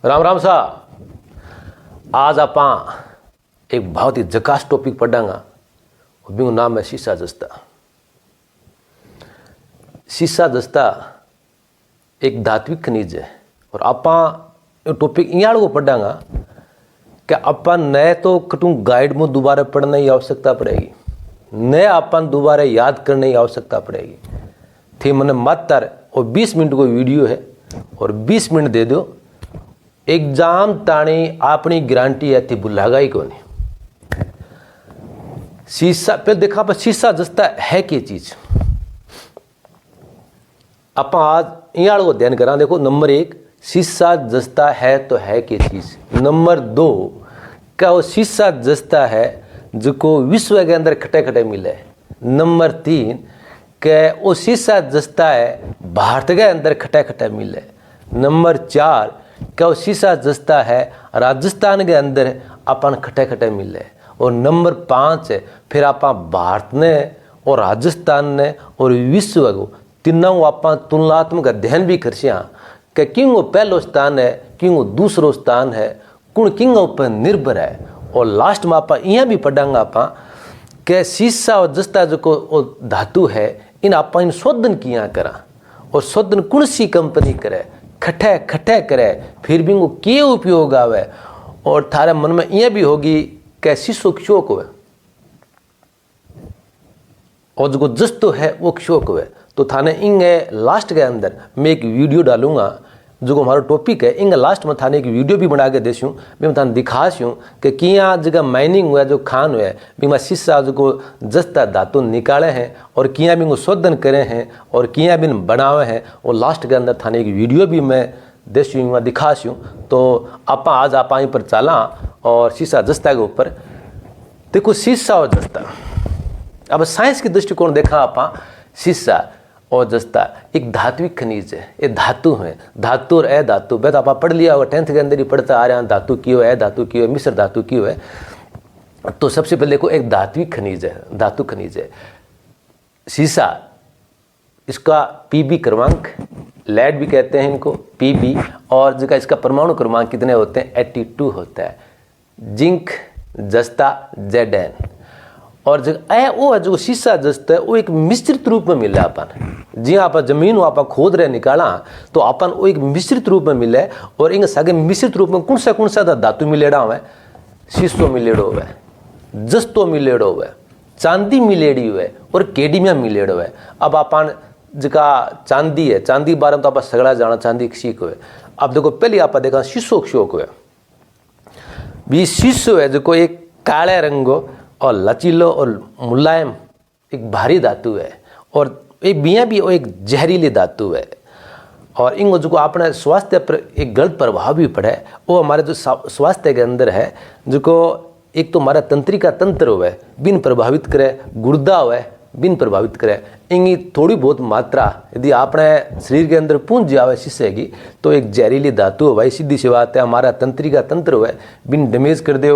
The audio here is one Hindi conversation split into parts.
राम राम सा। आज आप एक बहुत ही जकास टॉपिक पढ़ांगा। बिंगो नाम है शीशा जस्ता। शीशा जस्ता एक धात्विक खनिज है और आप टॉपिक इं को पढ़ांगा कि अपन नए तो कटू गाइड में दोबारा पढ़ने की आवश्यकता पड़ेगी, नए अपन दोबारा याद करने की आवश्यकता पड़ेगी। थी मैंने मात्र और 20 मिनट को वीडियो है और 20 मिनट दे दो, एग्जाम ताणी अपनी गारंटी है थी भुलागा ही को नहीं। शीशा पे देखा पर शीशा जस्ता है क्या चीज, आप आज इं को ध्यान करा। देखो नंबर 1 शीशा जस्ता है तो है क्या चीज। नंबर 2 क्या वो शीशा जस्ता है जो विश्व के अंदर खटे खटे मिले। नंबर 3 के वो शीशा जस्ता है भारत के अंदर खटे खटे मिले। नंबर 4 क्या वो शीशा जस्ता है राजस्थान के अंदर अपन खटे खटे मिले। और नंबर 5 है फिर आप भारत ने और राजस्थान ने और विश्व को तीनों आप तुलनात्मक अध्ययन भी करसिया कि किंगो पहलो स्थान है, किंगो दूसरो स्थान है, कुण किंगो पर निर्भर है। और लास्ट में आप यहाँ भी पढ़ांगा आप कि शीशा और जस्ता जो धातु है इन आप इन शोधन किया करा और शोधन कौन सी कंपनी करे, खटे खटे करे, फिर भी वो के उपयोग आवे। और थारे मन में यह भी होगी कि शीशो क्यों को है और जो जस्तो है वो क्यों को है। तो थाने इंगे लास्ट के अंदर मैं एक वीडियो डालूंगा जो हमारा टॉपिक है। इंगे लास्ट में थाने एक वीडियो भी बना के देसूँ, मैं थाने दिखासूँ कि किया जगह माइनिंग हुआ जो खान हुआ बिमा शीशा जो जस्ता धातु निकाले हैं और किया भी शोधन करे हैं और किया भी बनावे हैं। और लास्ट के अंदर थाने एक वीडियो भी मैं देसूँ दिखासूँ। तो आप आज आप पर चला और शीशा जस्ता के ऊपर देखो। शीशा और जस्ता अब साइंस के दृष्टिकोण देखा आप, शीशा और जस्ता एक धात्विक खनिज है, ये धातु है। धातु और अधातु वह तो आप पढ़ लिया होगा, 10th के अंदर ही पढ़ता आ रहा है। धातु क्यों है, धातु क्यों है, मिश्र धातु क्यों है। तो सबसे पहले देखो एक धात्विक खनिज है, धातु खनिज है शीशा। इसका पीबी क्रमांक, लेड भी कहते हैं इनको पीबी, और जगह इसका परमाणु क्रमांक कितने होते हैं 82 होता है। जिंक जस्ता Zn और वो जो शीशा जस्ता है वो एक मिश्रित रूप में मिला अपन। जी आप जमीन आप खोद रहे निकाला तो अपन वो एक मिश्रित रूप में मिले। और इन सगे मिश्रित रूप में कौन सा धातु मिलेड़ा हुआ है, शीशो मिलेड़ो हुआ है, जस्तो मिलेड़ो हुआ है, चांदी मिलेड़ी हुआ है और केडमियम मिलेड़ो हुआ है। अब अपन जका चांदी है, चांदी बारे में तो आप सगड़ा जाना चांदी किसी को है। अब देखो पहले आप देखा शीशो क्षो को है भी। शीशो है जो एक काले रंगो और लचीलो और मुलायम एक भारी धातु है और एक बिया भी एक जहरीली धातु है। और इन जो अपने स्वास्थ्य पर एक गलत प्रभाव भी पड़े वो हमारे जो स्वास्थ्य के अंदर है जो एक तो हमारा तंत्रिका तंत्र हुआ बिन प्रभावित करे, गुर्दा हुआ बिन प्रभावित करे। इनकी थोड़ी बहुत मात्रा यदि अपने शरीर के अंदर पूंज जावे शीशे की तो एक जहरीली धातु हो भाई, सीधी सी बात है। हमारा तंत्रिका तंत्र हुआ बिन डैमेज कर दे,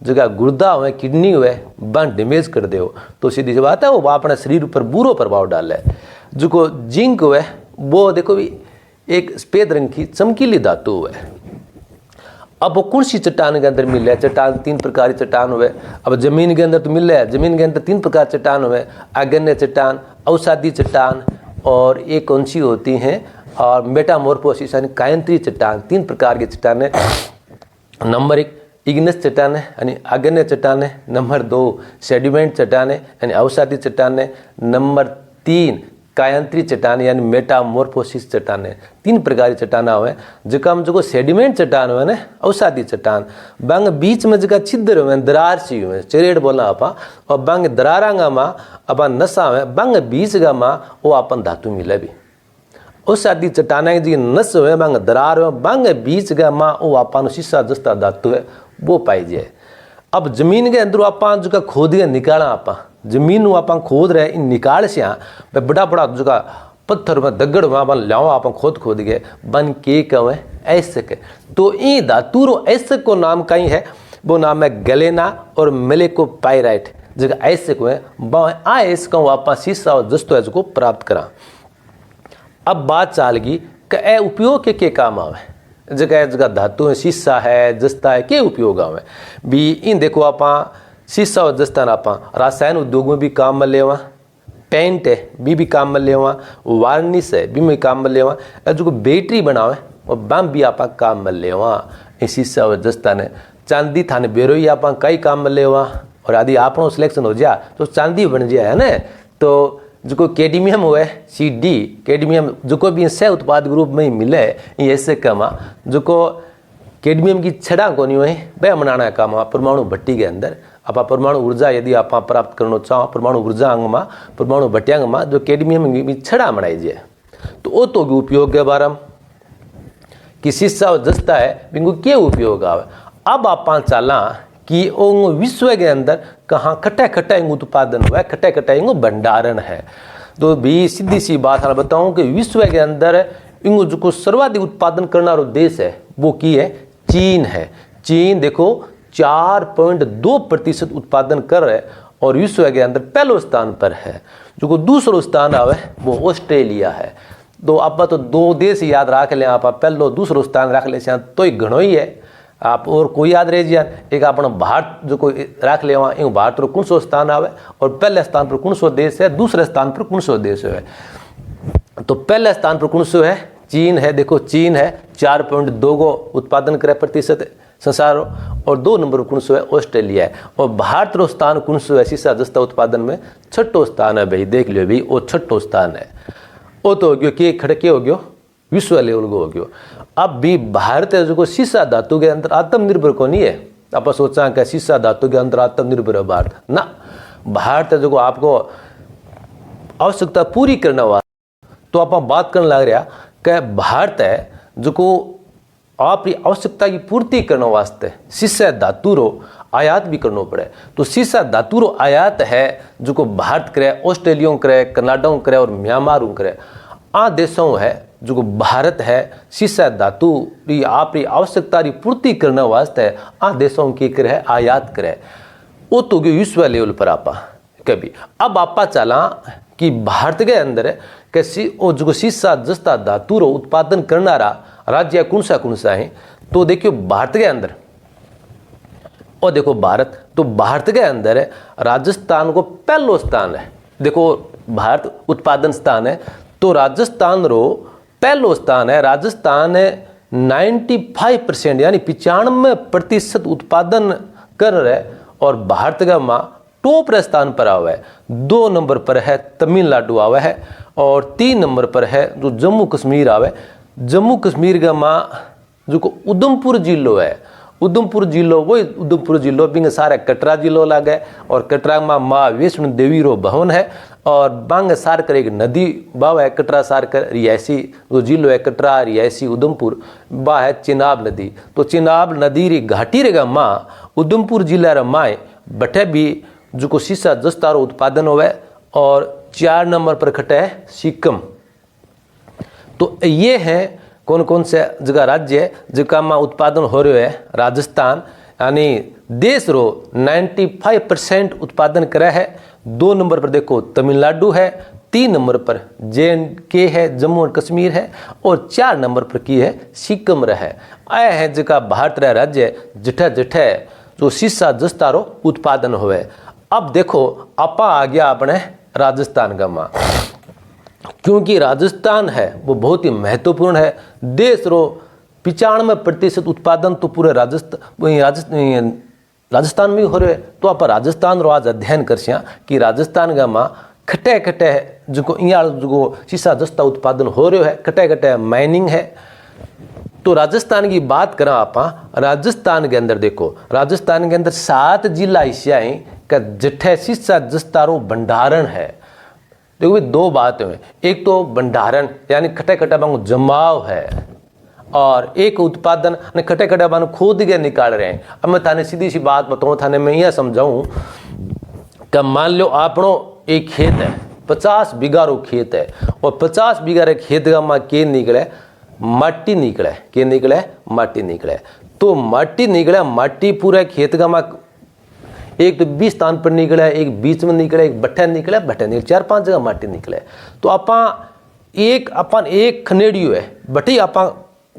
जगह गुर्दा हुए किडनी हुए बन डैमेज कर दे तो सीधी सी बात है वो अपने शरीर पर बुरो प्रभाव डाले। जो जिंक हुए वो देखो भी एक सफेद रंग की चमकीली धातु हुए। अब वो कौन सी चट्टान के अंदर मिले, चट्टान 3 प्रकार की चट्टान हुए। अब जमीन के अंदर तो मिल रहा है, जमीन के अंदर 3 प्रकार चट्टान हुए, आग्नेय चट्टान, औषधि चट्टान और एक कौन सी होती हैं और मेटामॉर्फोसिस यानी कायंत्री चट्टान। 3 प्रकार की चट्टान है। नंबर 1 इग्नेस चट्टान है यानी आग्नेय चट्टान है। नंबर 2 सेडिमेंट चट्टान है यानी औषधि चट्टान है। नंबर 3 कायंत्री चट्टान यानी मेटामॉर्फोसिस चट्टान है। 3 प्रकार की चट्टान हुए। जम जो सेडिमेंट चट्टान हुए ना औषधि चट्टान, बांग बीच में जगह छिद्र हुए दरार सी हुए चरेड़ बोला आप, और बांग दरारांगा माँ अपन नशा हुए बांग बीच का माँ वो अपन धातु मिले भी। औषधि चट्टान की नस हुए बांग दरार हुए बांग बीच का माँ वो अपन शीशा जस्ता धातु है वो पाई जाए। अब जमीन के अंदर आप जो खोद के निकाला, आप जमीन आप खोद रहे इन निकाल से बड़ा बड़ा जो पत्थर में दगड़ में अपन लाओ आप खोद के बन के कहें ऐसे के। तो ये धातु ऐसे को नाम कहीं है, वो नाम है गलेना और मेलेकोपाइराइट। जगह ऐसे को है ऐसे कहूँ आप शीशा और जस्तो है जो प्राप्त करा। अब बात चाल गई कि ए उपयोग के काम आवे। जगह जगह धातु है, शीशा है, जस्ता है, के उपयोग आवे भी इन देखो आप शीशा और जस्ता आप रासायन उद्योग में भी काम में लेवा, पेंट है भी काम में लेवा, वार्निश है भी काम में लेवा, जो बैटरी बनावे और बम भी आप काम में लेवा। शीशा और जस्ता ने चांदी थाने बेरो ही आप कई काम में लेवा और यदि आपनो सिलेक्शन हो जा तो चांदी बन जाए है ना। तो जो कैडमियम हुए CD कैडमियम जो भी सह उत्पाद ग्रुप में ही मिले ऐसे कमा जो कैडमियम की छड़ा को नहीं हुए वह बनाना काम परमाणु भट्टी के अंदर आप परमाणु ऊर्जा यदि आप प्राप्त करना चाहो परमाणु ऊर्जा अंग में परमाणु भट्टियांग में जो कैडमियम की छड़ा बनाई जाए तो वो तो उपयोग के बारे में कि शीशा और जस्ता है बिंगु क्या उपयोग आवे। अब आप चला कि विश्व के अंदर कहाँ खट्टा खट्टा उत्पादन हुआ है, खट्टा खट्टा भंडारण है। तो भी सीधी सी बात मैं बताऊं कि विश्व के अंदर जो सर्वाधिक उत्पादन करना देश है वो की है, चीन है। चीन देखो 4.2% उत्पादन कर रहे और विश्व के अंदर पहले स्थान पर है। जो दूसरो स्थान आवे वो ऑस्ट्रेलिया है। तो आप तो दो देश याद रख लें, आप पहलो दूसरो स्थान रख ले तो ही घणो ही है। आप और कोई याद रह जाए एक अपना भारत जो कोई रख ले भारत रो कौन सो स्थान आवे और पहले स्थान पर कौन सो देश है, दूसरे स्थान पर कौन सो देश है। तो पहले स्थान पर कौन सो है, चीन है। देखो चीन है 4.2 को उत्पादन करे प्रतिशत संसार और 2 नंबर कौन सो है ऑस्ट्रेलिया है। और भारत रो स्थान कौन सो है शीशा जस्ता उत्पादन में 6ठो स्थान है भाई, देख लियो भाई वो 6ठो स्थान है। वो तो हो गयो कि खड़के हो गयो विश्व लेवल को हो गयो। अब भी भारत है जो शीशा धातु के अंदर आत्मनिर्भर को नहीं है। आप सोचा कि शीशा धातु के अंदर आत्मनिर्भर है भारत ना, भारत है जो आपको आवश्यकता पूरी करने वाला। तो आप बात करने लग रहा कि भारत है जो अपनी आवश्यकता की पूर्ति करने वास्ते शीशा धातु रो आयात भी करना पड़े। तो शीशा धातु रो आयात है जो भारत करे, ऑस्ट्रेलिया करे, कनाडा करे और म्यांमार करे। आ देशों है जो भारत है शीशा धातु री आपकी आवश्यकता की पूर्ति करने वास्ते आ देशों की करे आयात करे। वो तो विश्व लेवल पर आपा कभी। अब आपा चला कि भारत के अंदर कैसी वो जो शीशा जस्ता धातु रो उत्पादन करना राज्य कौन सा है। तो देखियो भारत के अंदर और देखो भारत, तो भारत के अंदर राजस्थान को पहलो स्थान है। देखो भारत उत्पादन स्थान है तो राजस्थान रो पहलो स्थान है। राजस्थान 95% यानी 95% उत्पादन कर रहे और भारत का माँ टॉप स्थान पर आवा है। 2 नंबर पर है तमिलनाडु आवा है और 3 नंबर पर है जो जम्मू कश्मीर आवे। जम्मू कश्मीर का माँ जो उधमपुर जिलो है, उधमपुर जिलो वही उधमपुर जिलो बिंग सारे कटरा जिलो लगे और कटरा में माँ वैष्णो देवी रो भवन है और बांग सार कर एक नदी बाव है कटरा सार कर रियासी जो जिलो है कटरा रियासी उधमपुर बा है चिनाब नदी। तो चिनाब नदी री घाटी रे माँ उधमपुर जिला रे माए बटे भी जो शीशा जस्ता रो उत्पादन होवे और 4 नंबर पर खटे है सिक्किम। तो ये है कौन कौन से जगह राज्य है जिनका में उत्पादन हो रहे है। राजस्थान यानी देश रो 95% उत्पादन करे है। 2 नंबर पर देखो तमिलनाडु है, 3 नंबर पर JNK है जम्मू और कश्मीर है और 4 नंबर पर की है सिक्किम रहे। आए हैं जिनका भारत रा राज्य जिठे जिठे जो शीशा जस्ता रो उत्पादन हुए। अब देखो आपा आ गया अपने राजस्थान का माँ, क्योंकि राजस्थान है वो बहुत ही महत्वपूर्ण है। देश रो 95% उत्पादन तो पूरे राजस्थान में हो रहे। तो आप राजस्थान रो आज अध्ययन कर कि राजस्थान का माँ खटे खटे जो यहाँ जो शीशा जस्ता उत्पादन हो रहे है, खटे खटे माइनिंग है। तो राजस्थान की बात करें आप, राजस्थान के अंदर देखो राजस्थान के अंदर 7 जिला हिस्सा है का जिठे शीशा जस्ता रो भंडारण है। देखो 2 बातें हैं, एक तो भंडारण यानी खटे खटे बांगो जमाव है और एक उत्पादन खटे खटे बांगो खोद के निकाल रहे हैं। अब मैं थाने सीधी सी बात बताऊं, थाने मैं यह समझाऊं कि मान लो आपनो एक खेत है 50 बीघा रो खेत है और 50 बीघा रे खेत का माँ के निकले माटी निकले, के निकले माटी निकले। तो माटी निकले, माटी पूरे खेत का माँ एक तो 20 स्थान पर निकले, एक बीच में निकले, एक बट्ठे निकले 4-5 जगह माटी निकले। तो अपन एक खनेडियो है बटी अपन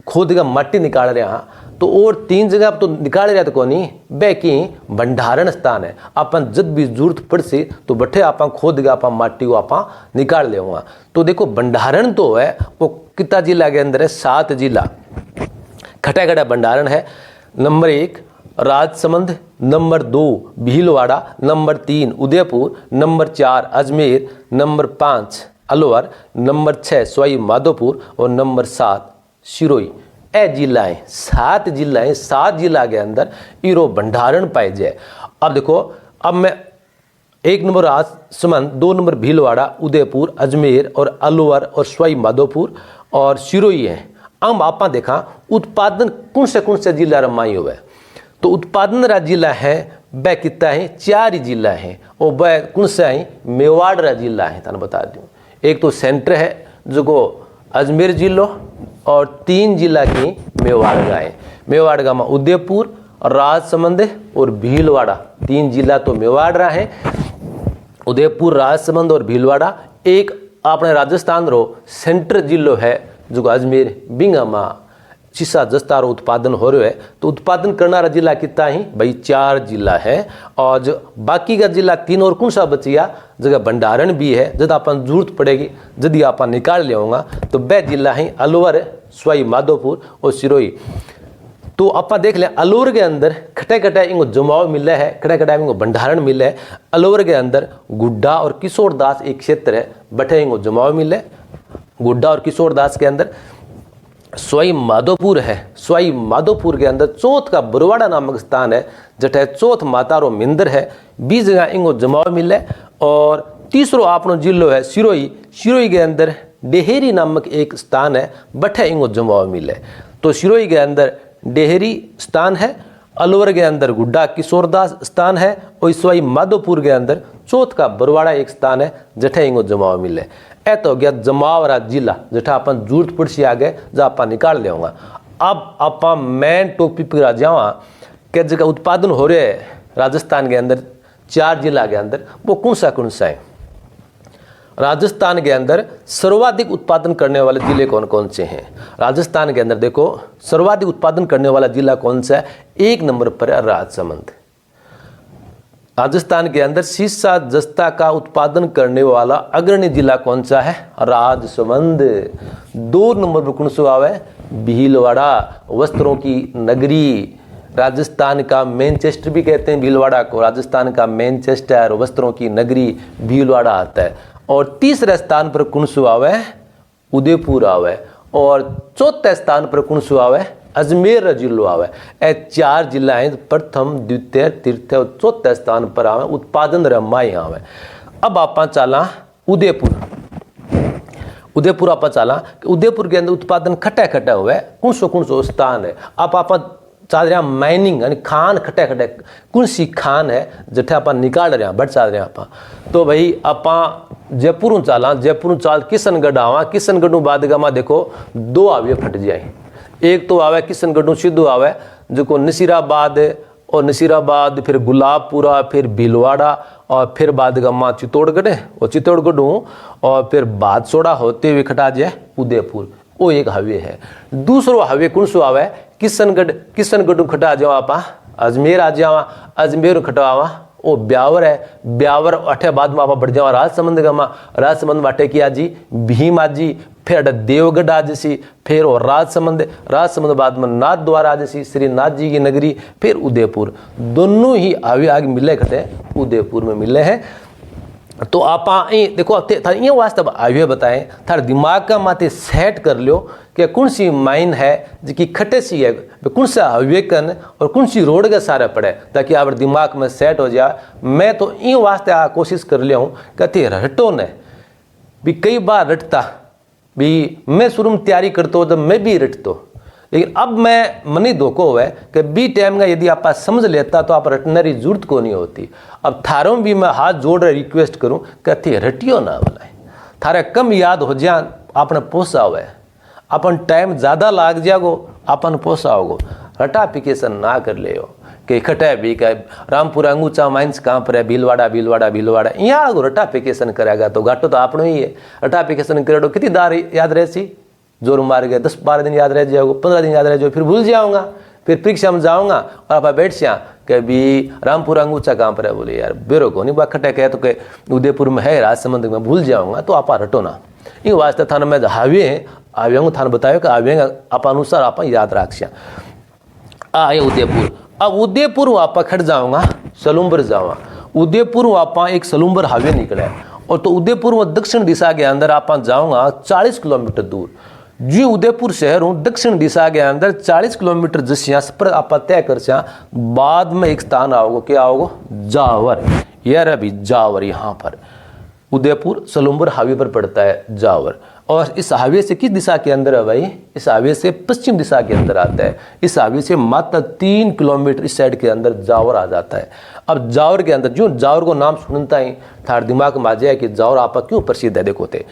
खोद का मट्टी निकाल रहे हैं तो और 3 जगह तो निकाल रहे तो कोनी बे की भंडारण स्थान है। अपन जब भी जरूरत पड़ से तो बठे आप खोद के आप माटी को आप निकाल ले। तो देखो भंडारण तो है वो कितना जिला के अंदर है, 7 जिला खटा खटा भंडारण है। Number 1 Rajsamand, number 2 Bhilwara, number 3 Udaipur, number 4 Ajmer, number 5 Alwar, number 6 Sawai Madhopur और नंबर 7 सिरोही। ए जिला है 7 जिला है। 7 जिला के अंदर इरो भंडारण पाए जाए। अब देखो अब मैं 1 नंबर राजसमंद, 2 नंबर भीलवाड़ा, उदयपुर, अजमेर और अलवर और सवाई माधोपुर और सिरोही है। अब आप देखा उत्पादन कौन से जिला रमाई हुआ है। तो उत्पादन रा जिला है वह कितना है, 4 जिला है और वह कौन सा है, मेवाड़ रा जिला है। थाने बता दूं एक तो सेंटर है जो को अजमेर जिलो और 3 जिला की मेवाड़ का है। मेवाड़ का में उदयपुर, राजसमंद और भीलवाड़ा 3 जिला तो मेवाड़ रहा है। उदयपुर, राजसमंद और भीलवाड़ा। एक अपने राजस्थान रो सेंटर जिलो है जो अजमेर बिंगा मा शीशा जस्तारो उत्पादन हो रहा है। तो उत्पादन करना जिला कितना ही भाई 4 जिला है। और जो बाकी का जिला 3 और कौन सा बचिया जगह भंडारण भी है, जब अपन जरूरत पड़ेगी यदि आप निकाल ले तो वह जिला है अलवर, सवाई माधोपुर और सिरोही। तो आप देख लें अलवर के अंदर खटे खटे इनको जमाव मिला है, खटे खटे इनको भंडारण मिला है। अलवर के अंदर गुड्डा और किशोरदास एक क्षेत्र है, बठे इनको जमाव मिले। गुड्डा और किशोरदास के अंदर सवाई माधोपुर है। सवाई माधोपुर के अंदर चौथ का बुरवाड़ा नामक स्थान है, जटे चौथ मातारो मिंदर है। 20 जगह इनको जमाव मिले। और तीसरो आपनो जिलो है सिरोही। सिरोही के अंदर डेहरी नामक एक स्थान है, बठे इनको जमाव मिले। तो सिरोही के अंदर डेहरी स्थान है, अलवर के अंदर गुड्डा किशोरदास स्थान है और सवाई माधोपुर के अंदर चौथ का बरवाड़ा एक स्थान है, जठे इनको जमाव मिले। ए तो हो गया जमावरा जिला जठा अपन जरूरत पड़सी आगे जहाँ आप निकाल ले। अब आप मेन टॉपिक पर आ जावा कि जगह उत्पादन हो रहे है राजस्थान के अंदर 4 जिला के अंदर, वो कौन सा है। राजस्थान के अंदर सर्वाधिक उत्पादन करने वाले जिले कौन कौन से हैं। राजस्थान के अंदर देखो सर्वाधिक उत्पादन करने वाला जिला कौन सा है, 1 नंबर पर है राजसमंद। राजस्थान के अंदर शीशा जस्ता का उत्पादन करने वाला अग्रणी जिला कौन सा है, राजसमंद। 2 नंबर पर कौन सा आवे, भीलवाड़ा, वस्त्रों की नगरी। राजस्थान का मैनचेस्टर भी कहते हैं भीलवाड़ा को। राजस्थान का मैनचेस्टर, वस्त्रों की नगरी भीलवाड़ा आता है। और तीसरे स्थान पर कौन सा आवे, उदयपुर आवे। और चौथे स्थान पर कौन सा आवे, अजमेर जिलो आवे। ए 4 जिला हैं प्रथम, द्वितीय, तृतीय और चौथे स्थान पर आवे उत्पादन रमाई आवे। अब आप चला उदयपुर। उदयपुर आप चला उदयपुर के अंदर उत्पादन खटा खटा हुआ है। कौन सो स्थान है। आप चाल रहे माइनिंग यानी खान खटे खटे कौन सी खान है जठे आप निकाल रहे हैं, बट चाल रहे आप। तो भाई आप जयपुर चाला, जयपुर चाल किशनगढ़ आवा। किशनगढ़ बाद गा देखो 2 आवे फट जाए। एक तो आवे किशनगढ़ सीधो आवे जो को नसीराबाद और नसीराबाद फिर गुलाबपुरा फिर भीलवाड़ा और फिर बाद गम्मा चित्तौड़गढ़ और चित्तौड़गढ़ और फिर बादसोड़ा होते हुए खटा जाए उदयपुर। वो एक हाईवे है। दूसरो हाईवे कौन सो आवे, किशनगढ़ खटा जाओ आप अजमेर आ जावा। अजमेर खटावा वो ब्यावर है। ब्यावर अठे बाद में आप बढ़ जावा राजसमंद गमा। राजसमंद बाटे की आजी भीम आजी, फिर देवगढ़ आ जैसी, फिर और राजसमंद बाद में नाथ द्वारा आ जैसी श्री नाथ जी की नगरी, फिर उदयपुर। दोनों ही आगे आगे मिले खटे उदयपुर में मिले हैं। तो आप देखो ये वास्तव हाईवे बताएं थार दिमाग का माते सेट कर लो कि कौन सी माइन है जिसकी खटे सी है, कौन सा हाईवे कन और कौन सी रोड के सारे पड़े, ताकि आप दिमाग में सेट हो जाए। मैं तो ये वास्ते कोशिश कर लिया हूँ कहते रटो ने भी कई बार रटता भी मैं शुरू में तैयारी करता हूँ जब मैं भी रटता, लेकिन अब मैं मनी धोखो हुआ है कि बी टाइम का यदि आप समझ लेता तो आप रटने की जरूरत को नहीं होती। अब थारों भी मैं हाथ जोड़ रहे रिक्वेस्ट करूं कहते रटियो ना बोला थारे कम याद हो जाए आपने पोसा हुआ है, अपन टाइम ज़्यादा लाग जागो अपन पोसा होगो। रटाफिकेशन ना कर ले कि इकट्ठे भी कह रामपुरा अंगूचा माइंस कहाँ पर है, भीलवाड़ा यहाँ रटाफिकेशन करेगा तो घाटो तो आपनो ही है। रटाफिकेशन करेडो कितनी दार याद रहे सी जोर मार गया 10-12 दिन याद रह जाएगा, 15 दिन याद रह जाएगा, फिर भूल जाऊंगा, फिर परीक्षा में जाऊंगा और आप बैठ जा कि भी रामपुर अंगूचा कहाँ पर है, बोले यार बेरो को नहीं बाखट है, तो के उदयपुर में है, राजसमंद में, भूल जाऊंगा, तो आप रटो ना। इन वास्ते थाने में हावे आवेंगे, थाने बतायो कि आवेंगे आप अनुसार आप याद रखिया। आए उदयपुर, अब उदयपुर आप खट जाऊंगा, सलूम्बर जाऊंगा, उदयपुर आप एक सलूम्बर हावे निकले, और तो उदयपुर में दक्षिण दिशा के अंदर आप जाऊंगा 40 किलोमीटर दूर। जी उदयपुर शहर हूँ, दक्षिण दिशा के अंदर 40 किलोमीटर जैसे पर आप तय कर बाद में एक स्थान आओगे, क्या आओगे, जावर। यार अभी जावर यहाँ पर उदयपुर सलूम्बर हावे पर पड़ता है जावर, और इस हावे से किस दिशा के अंदर है भाई, इस हावे से पश्चिम दिशा के अंदर आता है। इस हावे से मात्र 3 किलोमीटर इस साइड के अंदर जावर आ जाता है। अब जावर के अंदर जो जावर को नाम सुनता ही थार दिमाग में आ जाए कि जावर आपका क्यों प्रसिद्ध है। देखो थे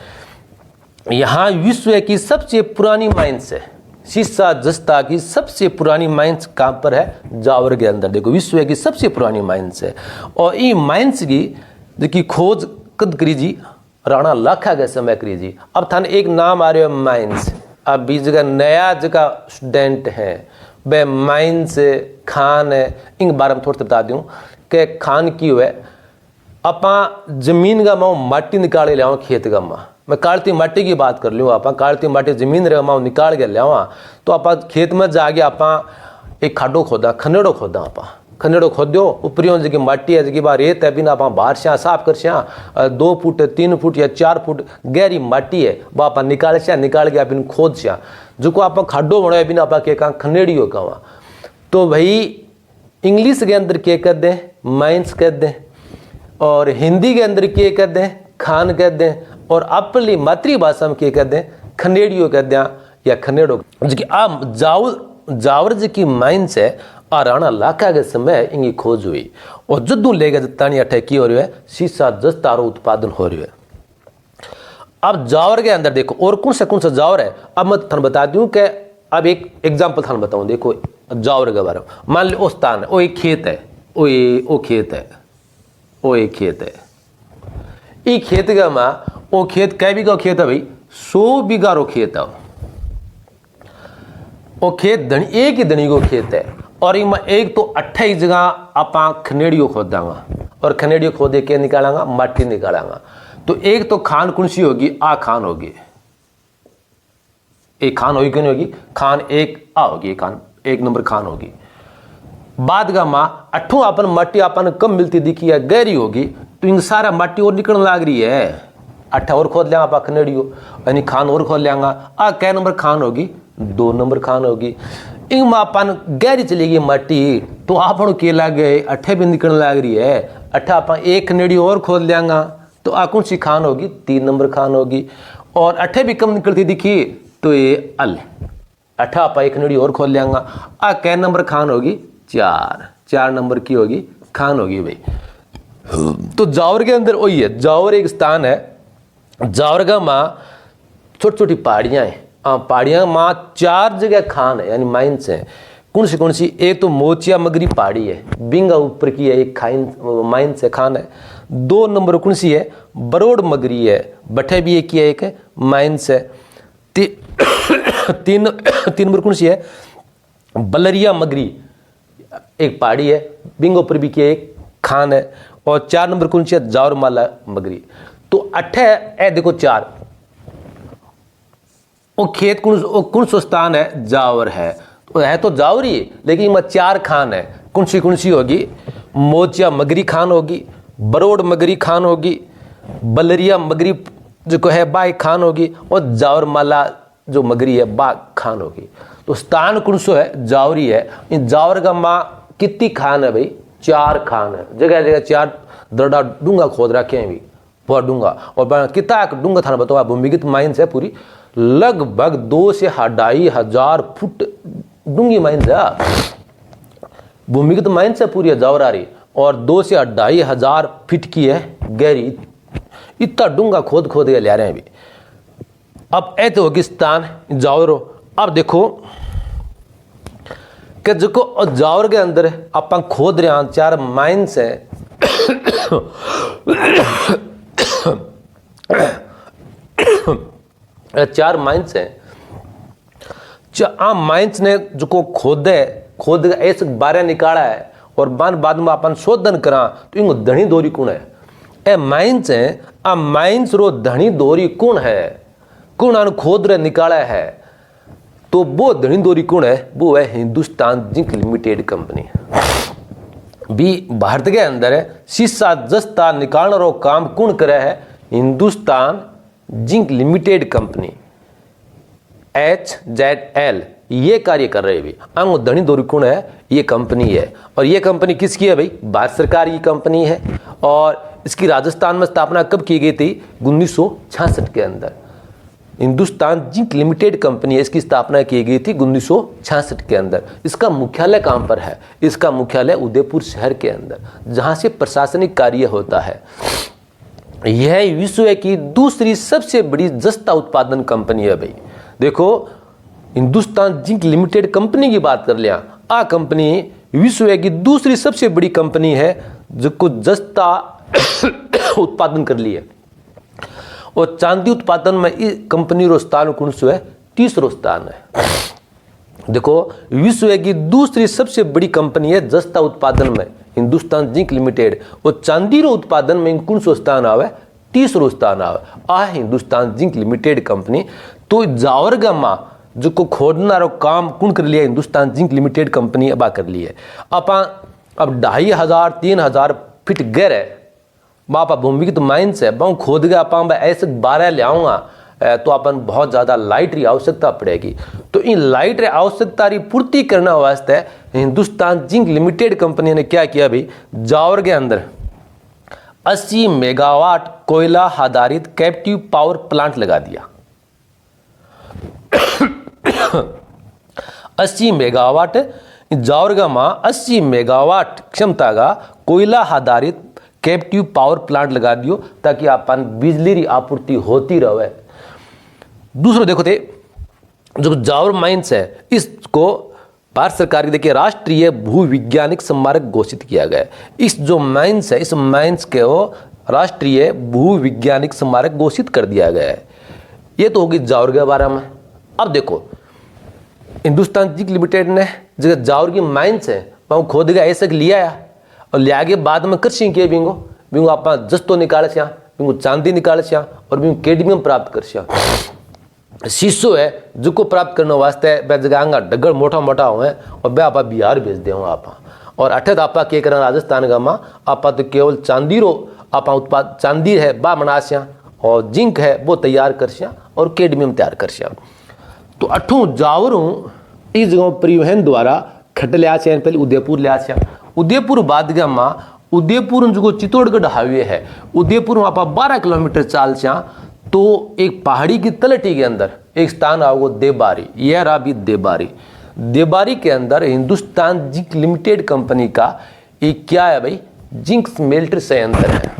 यहाँ विश्व की सबसे पुरानी माइंस है, शीशा जस्ता की सबसे पुरानी माइंस कहाँ पर है, जावर के अंदर। देखो विश्व की सबसे पुरानी माइंस है, और ये माइंस की खोज कद करी जी, राणा लाखा के समय करी जी। अब थाने एक नाम आ रहा है माइंस, अब बीच जगह नया जगह स्टूडेंट है वे माइंस खान है, इन बारे में थोड़ा सा बता दूं कि खान की हुए अपा जमीन का माओ माटी निकाले लिया खेत का माँ, मैं कालती माटी की बात कर लूँ, आप कालती माटी जमीन रहे माओ निकाल के लिया, तो आप खेत में जाके आप एक खाडो खोदा, खनेड़ो खोदा, आप खनेड़ो खोदो, ऊपरियों जी माटी है जी बार रेत है, बिना आप बाहर से साफ कर सिया 2 फुट 3 फुट या 4 फुट गहरी माटी है, वो आप निकाल सिया, निकाल के आप खोद सिया, जो को आप खाडो बनाए बिना आप के कहाँ खनेड़ी हो कहाँ। तो भाई इंग्लिश के अंदर क्या कर दें, माइंस कह दें, और हिंदी के अंदर क्या कर दें, खान कह दें, और अपनी मातृभाषा में क्या कह दें, खनेड़ियों कह दें या खनेड़ो। जी आप जावर जी की माइंस है, और राणा लाखा के समय इनकी खोज हुई, और जद्दू लेगा जत्तानी अठे की हो रही है, शीशा जस्तारो उत्पादन हो रही है। अब जावर के अंदर देखो और कौन सा जावर है, अब मैं थाने बता दूं कि अब एक एग्जाम्पल थाने बताऊं। देखो जावर के बारे में, मान लो स्थान है, वो एक खेत है, वो खेत है, वो एक खेत है, ये खेत का माँ, वो खेत कै बीघा खेत है भाई, 100 बीघा रो खेत है। वो खेत एक ही धनी को खेत है, और इनमें एक तो 28 जगह आप खनेड़ियों खोदांगा, और खनेड़ियों खोदे के निकालांगा, माटी निकालांगा। तो एक तो खान कुंसी होगी, आ खान होगी, एक खान होगी क्यों नहीं होगी, खान एक आ होगी, खान 1 नंबर खान होगी। बाद का माँ अठों अपन माटी अपन कम मिलती दिखी है, गहरी होगी, तो इन सारा माटी और निकलने लग रही है, 8 और खोद लेंगे आप खनेड़ियों, यानी खान और खोद लेंगा, आ कै नंबर खान होगी, 2 नंबर खान होगी। इन अपन गहरी चलेगी माटी, तो आप के लगे 8 भी निकलने लग रही है, 8 आप 1 खनेड़ी और खोद लेंगा, तो आ कौन सी खान होगी, 3 नंबर खान होगी। और 8 भी कम निकलती दिखी, तो ये अल 8 आप 1 खनेड़ी और खोद लेंगा, आ कै नंबर खान होगी, 4 नंबर की होगी खान होगी भाई। तो जावर के अंदर वही है, जावर एक स्थान है, जावर का माँ छोटी छोटी पहाड़ियाँ हैं, पहाड़ियाँ माँ 4 जगह खान है, यानी माइंस है। कौन सी, एक तो मोचिया मगरी पहाड़ी है, बिंगा ऊपर की है, एक खाइन माइंस है, खान है। 2 नंबर कौन सी है, बरोड मगरी है, बठे भी एक ही है, एक है माइंस है। 3 नंबर कौन सी है, बलरिया मगरी, एक पहाड़ी है, बिंगो पर भी की एक खान है। और 4 नंबर कौन सी है, जावरमाला मगरी। तो 8 है, देखो 4, वो खेत कौन सा स्थान है, जावर है, तो है तो जावरी, लेकिन इनमें 4 खान है। कौन सी होगी, मोचिया मगरी खान होगी, बरोड मगरी खान होगी, बलरिया मगरी जो है बाई खान होगी, और जावरमाला जो मगरी है बा खान होगी। तो स्थान कौन सा है, जावरी है। इन जावर का माँ कितनी खान है भाई, 4 खान है, जगह जगह 4 दरडा डूंगा खोद रखे हैं भी, बहुत डूंगा। और कितना डूंगा था बताओ, भूमिगत माइंस है पूरी, लगभग 2 से 2.5 हजार फुट डूंगी माइंस है, भूमिगत माइंस है पूरी जावरारी, और 2 से 2.5 हजार फीट की है गहरी, इतना डूंगा खोद के ले रहे हैं अभी। अब ऐसे होगी स्थान जावरो। अब देखो कि जो जावर के अंदर अपन खोद रहे हैं 4 माइंस है, 4 माइंस हैं, आ माइंस ने जो को खोद ऐसे बारे निकाला है और बाद में अपन शोधन करा तो इनको धनी दोरी कौन है? ए माइंस है, आ माइंस रो धनी दोरी कौन है? कौन आन खोद रे निकाला है? तो वो धनी दोरी कौन है? वो है हिंदुस्तान जिंक लिमिटेड कंपनी। भी भारत के अंदर है शीशा जस्ता निकालने रो काम कौन करे है? Hindustan zinc limited company HZL ये कार्य कर रहे हैं भाई। अंग धनी दोरी कौन है? ये कंपनी है। और ये कंपनी किसकी है भाई? भारत सरकार की कंपनी है। और इसकी राजस्थान में स्थापना कब की गई थी? 1966 के अंदर। हिंदुस्तान जिंक लिमिटेड कंपनी है, इसकी स्थापना की गई थी 1966 के अंदर। इसका मुख्यालय कहां पर है? इसका मुख्यालय उदयपुर शहर के अंदर, जहां से प्रशासनिक कार्य होता है। यह विश्व की दूसरी सबसे बड़ी जस्ता उत्पादन कंपनी है भाई। देखो, हिंदुस्तान जिंक लिमिटेड कंपनी की बात कर लिया। आ कंपनी विश्व की दूसरी सबसे बड़ी कंपनी है जो कुछ जस्ता उत्पादन कर ली है। और चांदी उत्पादन में इस कंपनी रो स्थान कौन सो है? 30वां स्थान है। देखो, विश्व की दूसरी सबसे बड़ी कंपनी है जस्ता उत्पादन में हिंदुस्तान जिंक लिमिटेड। और चांदी रो उत्पादन में कौन सो स्थान आवे? 30वां स्थान आवे। आ हिंदुस्तान जिंक लिमिटेड कंपनी। तो जावरगामा जो को खोदना रो काम कौन कर लिया? हिंदुस्तान जिंक लिमिटेड कंपनी अब कर ली है। अब 2500-3000 फीट गहरे बापा भूमि की तो माइंस है, बहु खोद गया आप ऐसे 12 ले आऊंगा तो अपन बहुत ज़्यादा लाइट की आवश्यकता पड़ेगी। तो इन लाइट री आवश्यकता की पूर्ति करने वास्ते हिंदुस्तान जिंक लिमिटेड कंपनी ने क्या किया भाई? जावर के अंदर 80 मेगावाट कोयला आधारित कैप्टिव पावर प्लांट लगा दिया। 80 मेगावाट जावरगा में 80 मेगावाट क्षमता का कोयला आधारित कैप्टिव पावर प्लांट लगा दियो ताकि अपन बिजली की आपूर्ति होती रहे। दूसरा देखो थे जो जावर माइंस है, इसको भारत सरकार की देखिए राष्ट्रीय भूविज्ञानिक स्मारक घोषित किया गया है। इस जो माइंस है, इस माइंस के वो राष्ट्रीय भूविज्ञानिक स्मारक घोषित कर दिया गया है। ये तो होगी जावर के बारे में। अब देखो, हिंदुस्तान जिंक लिमिटेड ने जो जावर की माइंस है वह खोद गया ऐसे लिया है और लिया के बाद में कृषि किए बिंगो आप जस्तो निकाल सिया, बिंगो चांदी निकाल सिया और बिंगो कैडमियम प्राप्त कर सिया। शीशो है जो को प्राप्त करने वास्ते वह जगह डगर मोटा मोटा हुए और वह आप बिहार भेज दे आप। और अठद आप के करना राजस्थान का माँ आप तो केवल चांदी रो आप उत्पाद चांदी है बा बना सिया और जिंक है वो तैयार कर सिया और कैडमियम तैयार कर सिया। तो अठू जावरों इस जगह परिवहन द्वारा खट लिया से पहले उदयपुर लिया से उदयपुर बाद गया माँ उदयपुर जो चित्तौड़गढ़ हाईवे है उदयपुर में आप 12 किलोमीटर चाल से तो एक पहाड़ी की तलहटी के अंदर एक स्थान आओगे देबारी। यह रहा भी देबारी। देबारी के अंदर हिंदुस्तान जिंक लिमिटेड कंपनी का एक क्या है भाई? जिंक स्मेल्टर संयंत्र है।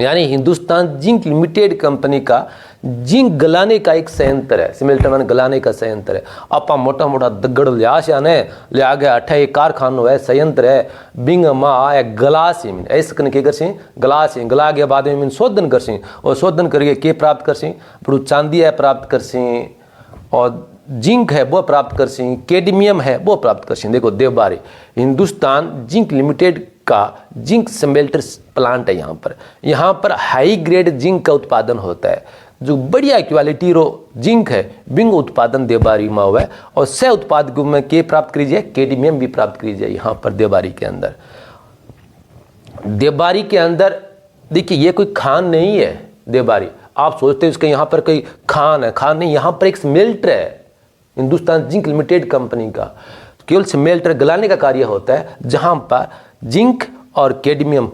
यानी हिंदुस्तान जिंक लिमिटेड कंपनी का जिंक गलाने का एक संयंत्र है। स्मेल्टर मान गलाने का संयंत्र है। आपा मोटा मोटा दगड़ लिया ले आगे अठा एक कारखानो है संयंत्र है बिंग माँ आया गलास ऐसे कन के कर सी गलास गला के बाद में शोधन कर सी और शोधन करके के प्राप्त कर सी फिर चांदी है प्राप्त कर सी और जिंक है वो प्राप्त कर सी कैडमियम है वो प्राप्त कर सी। देखो देवबारी हिंदुस्तान जिंक लिमिटेड का जिंक स्मेल्टर प्लांट है। यहाँ पर हाई ग्रेड जिंक का उत्पादन होता है। जो बढ़िया क्वालिटी रो जिंक है बिंग उत्पादन देबारी में हुआ है और सह उत्पाद में के प्राप्त करीजिए कैडमियम भी प्राप्त करीजिए। यहाँ पर देबारी के अंदर देखिए ये कोई खान नहीं है देबारी। आप सोचते हैं इसके यहाँ पर कोई खान है, खान नहीं, यहाँ पर एक स्मेल्टर है हिंदुस्तान जिंक लिमिटेड कंपनी का। केवल स्मेल्टर गलाने का कार्य होता है जहाँ पर जिंक और कैडमियम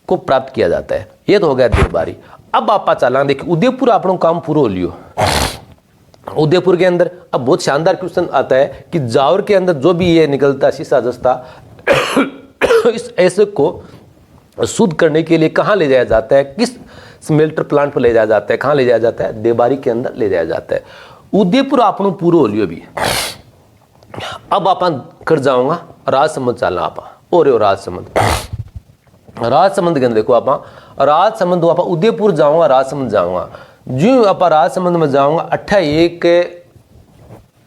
को प्राप्त किया जाता है। ये तो हो गया देबारी। अब आप चला देखिए उदयपुर अपनों काम पूरा हो लियो। उदयपुर के अंदर अब बहुत शानदार क्वेश्चन आता है कि जावर के अंदर जो भी ये निकलता शीशा जस्ता इस ऐसे को शुद्ध करने के लिए कहाँ ले जाया जाता है? किस स्मेल्टर प्लांट पर ले जाया जाता है? कहाँ ले जाया जाता है? देबारी के अंदर ले जाया जाता है। उदयपुर अपनों पूरा हो लियो भी। अब आप कर जाऊंगा राजसमंद चलना आप और राजसमंद के अंदर देखो आप राजसमंद आप उदयपुर जाऊंगा राजसमंद जाऊंगा जो आप राजसमंद में जाऊंगा 28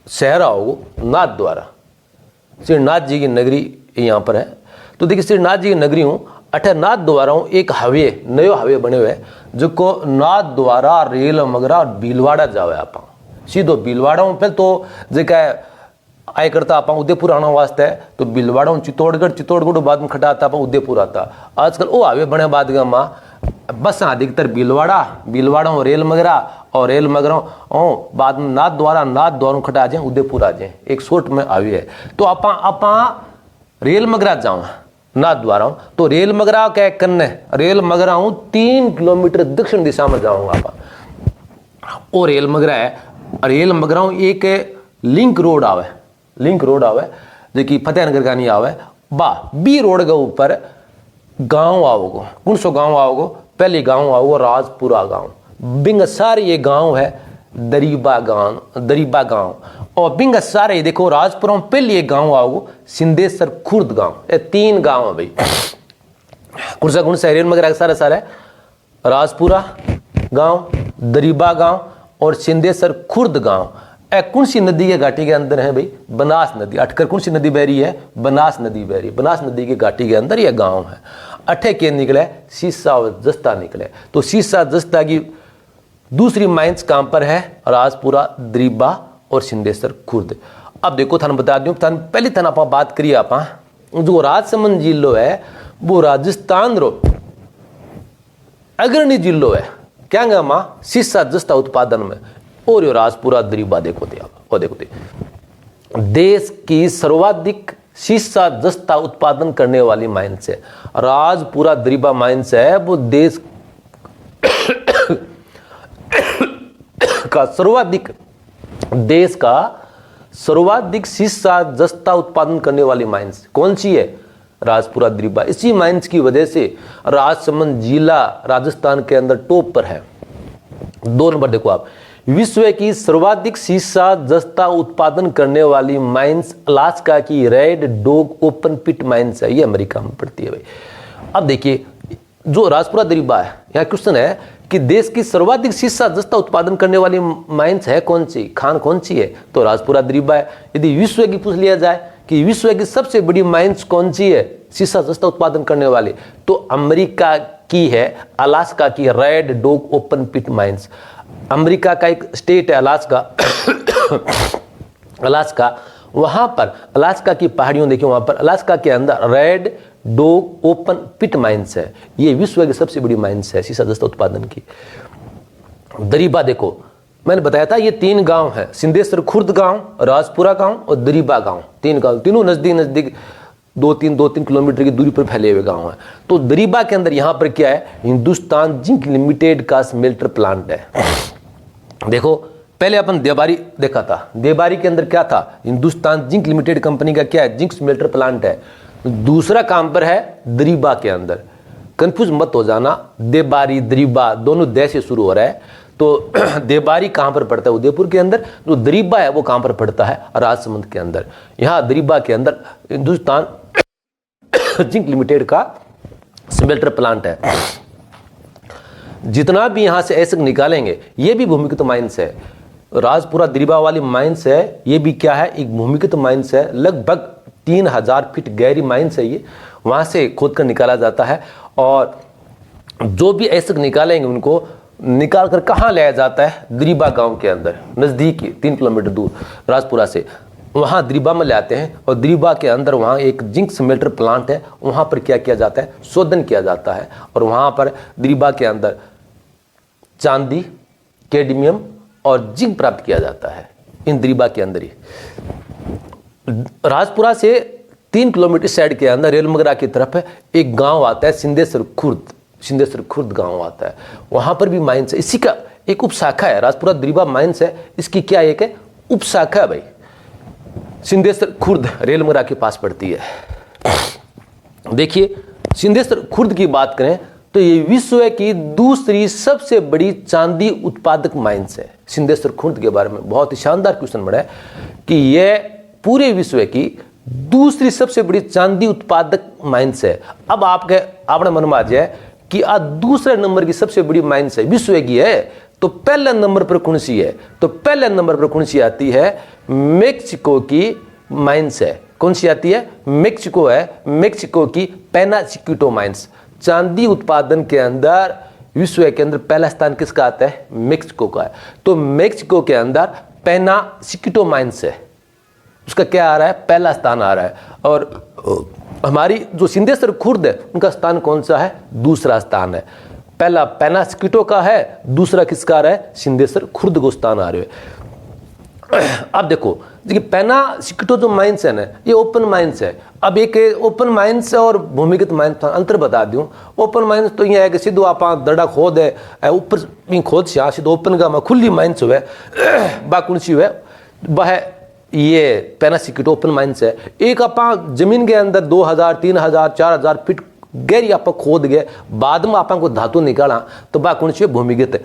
शहर आओ नाथ द्वारा, श्रीनाथ जी की नगरी यहाँ पर है। तो देखिए श्रीनाथ जी की नगरी हूँ अठे नाथ द्वारा एक हवे नयो हवे बने हुए जो को नाथ द्वारा रेल मगरा और भीलवाड़ा जावे आप सीधो भीलवाड़ा हूँ। पहले तो जेका आय करता आप उदयपुर आना वास्ते है तो भीलवाड़ा हूँ चित्तौड़गढ़ बाद में खटा आता उदयपुर आता। आजकल वो हवे बने बाद में बस अधिकतर भीलवाड़ा हूँ रेल मगरा और रेल मगरा बाद में नाथ द्वारा खटा आ जाए उदयपुर आ जाए एक शॉर्ट में आवी है। तो आप रेल मगरा जाओ नाथ द्वारा हूँ तो रेल मगरा क्या करने रेल मगरा हूँ 3 किलोमीटर दक्षिण दिशा में जाऊंगा आप। और रेल मगरा है रेल मगरा हूँ एक लिंक रोड आवे जो कि फतेहनगर का नहीं आवे बी रोड के ऊपर गांव आओगो। कौन सो गांव आओगो? पहले गांव आओगो राजपुरा गांव। बिंग सारे ये गांव है दरीबा गांव और बिंग सारे देखो राजपुरा में पहले एक गांव आओगो सिंधेश्वर खुर्द गांव। ये 3 गांव है भाई। कौन सा रेल मगरा सारे राजपुरा गांव, दरीबा गांव और सिंधेश्वर खुर्द गांव। कौन सी नदी के घाटी के अंदर है भाई? बनास नदी। अटकर कौन सी नदी बह रही है? बनास नदी बह रही है। बनास नदी के घाटी के अंदर यह गांव है। अठे के निकले सीसा और जस्ता निकले। तो सीसा जस्ता की दूसरी माइंस कहां पर है? राजपुरा, दरीबा और सिंधेश्वर खुर्द। अब देखो थाने बता दूं पहले थाना आप बात करिए आप जो राजसमंद जिलो है वो राजस्थान रो अग्रणी जिलो है क्या गामा सीसा जस्ता उत्पादन में। और यो राजपुरा दरीबा देखो देश की सर्वाधिक सीसा जस्ता उत्पादन करने वाली माइंस है। राजपुरा दरीबा माइंस है वो देश का सर्वाधिक सीसा जस्ता उत्पादन करने वाली माइंस कौन सी है? राजपुरा दरीबा। इसी माइंस की वजह से राजसमंद जिला राजस्थान के अंदर टॉप पर है। 2 नंबर देखो आप, विश्व की सर्वाधिक सीसा जस्ता उत्पादन करने वाली माइंस अलास्का की रेड डॉग ओपन पिट माइंस है। ये अमेरिका में पड़ती है भाई। अब देखिए जो राजपुरा दरीबा है यहाँ क्वेश्चन है कि देश की सर्वाधिक सीसा जस्ता उत्पादन करने वाली माइंस है कौन सी, खान कौन सी है? तो राजपुरा दरीबा है। यदि विश्व की पूछ लिया जाए कि विश्व की सबसे बड़ी माइंस कौन सी है सीसा जस्ता उत्पादन करने वाली, तो अमेरिका की है अलास्का की रेड डॉग ओपन पिट माइंस। अमेरिका का एक स्टेट है अलास्का। वहां पर अलास्का की पहाड़ियों देखिए वहां पर अलास्का के अंदर रेड डॉग ओपन पिट माइंस है। ये विश्व की सबसे बड़ी माइंस है सीसा जस्ता उत्पादन की। दरीबा देखो मैंने बताया था ये 3 गांव है, सिंधेश्वर खुर्द गांव, राजपुरा गांव और दरीबा गांव। 3 गांव तीनों नजदीक 2-3 किलोमीटर की दूरी पर फैले हुए गांव हैं। तो दरीबा के अंदर यहां पर क्या है? हिंदुस्तान जिंक लिमिटेड का स्मेल्टर प्लांट है। देखो पहले अपन देबारी देखा था, देबारी के अंदर क्या था? हिंदुस्तान जिंक लिमिटेड कंपनी का क्या है? जिंक स्मेल्टर प्लांट है। दूसरा काम पर है दरीबा के अंदर। कंफ्यूज मत हो जाना, देबारी दरीबा दोनों दे से शुरू हो रहा है। तो देबारी कहां पर पड़ता है? उदयपुर के अंदर। जो दरीबा है वो कहां पर पड़ता है? राजसमंद के अंदर। यहां दरीबा के अंदर हिंदुस्तान जिंक लिमिटेड का स्मेल्टर प्लांट है। जितना भी यहां से ऐसे निकालेंगे ये भी भूमिगत माइंस है। राजपुरा दरीबा वाली माइंस है ये भी क्या है? एक भूमिगत माइंस है। लगभग 3000 फीट गहरी माइंस है ये, वहां से खोद कर निकाला जाता है। और जो भी ऐसे निकालेंगे उनको निकाल कर कहां लाया जाता है? दरीबा गांव के अंदर, नजदीक 3 किलोमीटर दूर राजपुरा से। वहां दरीबा में ले आते हैं और दरीबा के अंदर वहां एक जिंक स्मेल्टर प्लांट है। वहां पर क्या किया जाता है? शोधन किया जाता है। और वहां पर दरीबा के अंदर चांदी, कैडमियम और जिंक प्राप्त किया जाता है इन दरीबा के अंदर ही। राजपुरा से 3 किलोमीटर साइड के अंदर रेलमगरा की तरफ एक गांव आता है सिंधेश्वर खुर्द गांव आता है। वहां पर भी माइंस है। इसी का एक उपशाखा है। राजपुरा दरीबा माइंस है, इसकी क्या एक है? उपशाखा है भाई। सिंधेश्वर खुर्द रेलमगरा के पास पड़ती है। देखिए सिंधेश्वर खुर्द की बात करें तो ये विश्व की दूसरी सबसे बड़ी चांदी उत्पादक माइंस है। सिंधेश्वर खुर्द के बारे में बहुत ही शानदार क्वेश्चन बना है कि यह पूरे विश्व की दूसरी सबसे बड़ी चांदी उत्पादक माइंस है। अब आपके मन में आ जाए कि दूसरे नंबर की सबसे बड़ी माइंस है विश्व की है तो पहले नंबर पर कौन सी है? तो पहले नंबर पर कौन सी आती है? मेक्सिको की माइंस है। कौन सी आती है? मेक्सिको है, मेक्सिको की पेनासिक्यूटो माइंस। चांदी उत्पादन के अंदर विश्व के अंदर पहला स्थान किसका आता है? मेक्सिको का है। तो मेक्सिको के अंदर पेनासिक्यूटो माइंस है, उसका क्या आ रहा है? पहला स्थान आ रहा है। और हमारी जो सिंधेश्वर खुर्द है उनका स्थान कौन सा है? दूसरा स्थान है। पहला पेनासिक्यूटो का है, दूसरा किसका आ रहा है? सिंधेश्वर खुर्द को स्थान आ रहे हैं। अब देखो, देखिए पेनासिक्यूटो जो माइंस है ना, ये ओपन माइंस है। अब एक ओपन माइंस और भूमिगत माइंस अंतर बता दूं। ओपन माइंस तो ये है कि सीधो आप दड़ा खोद है ऊपर खोद से सीधो ओपन का खुली माइंस हुए बाकुन सी हुए वह ये पेनासिक्यूटो ओपन माइंस है। एक आप जमीन के अंदर 2000 3000 4000 फीट गहरी आप खोद गए, बाद में आप धातु निकाला तो बाकुन सी भूमिगत है।